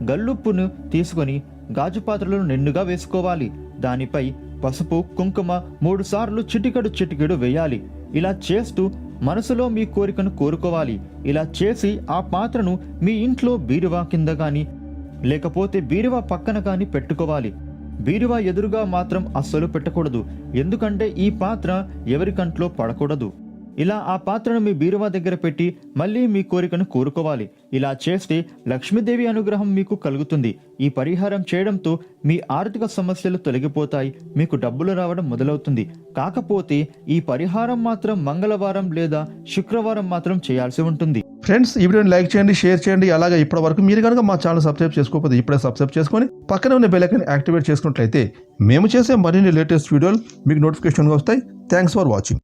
గల్లుప్పును తీసుకొని గాజు పాత్రలను నిండుగా వేసుకోవాలి. దానిపై పసుపు కుంకుమ 3 సార్లు చిటికెడు వేయాలి. ఇలా చేస్తూ మనసులో మీ కోరికను కోరుకోవాలి. ఇలా చేసి ఆ పాత్రను మీ ఇంట్లో బీరువా కింద కానీ లేకపోతే బీరువా పక్కన కానీ పెట్టుకోవాలి. బీరువా ఎదురుగా మాత్రం అస్సలు పెట్టకూడదు, ఎందుకంటే ఈ పాత్ర ఎవరి కంట్లో పడకూడదు. ఇలా ఆ పాత్రను మీ బీరువా దగ్గర పెట్టి మళ్ళీ మీ కోరికను కోరుకోవాలి. ఇలా చేస్తే లక్ష్మీదేవి అనుగ్రహం మీకు కలుగుతుంది. ఈ పరిహారం చేయడంతో మీ ఆర్థిక సమస్యలు తొలగిపోతాయి, మీకు డబ్బులు రావడం మొదలవుతుంది. కాకపోతే ఈ పరిహారం మాత్రం మంగళవారం లేదా శుక్రవారం మాత్రం చేయాల్సి ఉంటుంది. ఫ్రెండ్స్, ఈ వీడియోని లైక్ చేయండి, షేర్ చేయండి. అలాగే ఇప్పటి వరకు మీరు కనుక మా ఛానల్ సబ్స్క్రైబ్ చేసుకోకపోతే ఇప్పుడే సబ్స్క్రైబ్ చేసుకొని పక్కనే ఉన్న బెల్ ఐకాన్ యాక్టివేట్ చేసుకున్నట్లయితే మేము చేసే మరిన్ని లేటెస్ట్ వీడియోలు మీకు నోటిఫికేషన్గా వస్తాయి. Thanks for watching.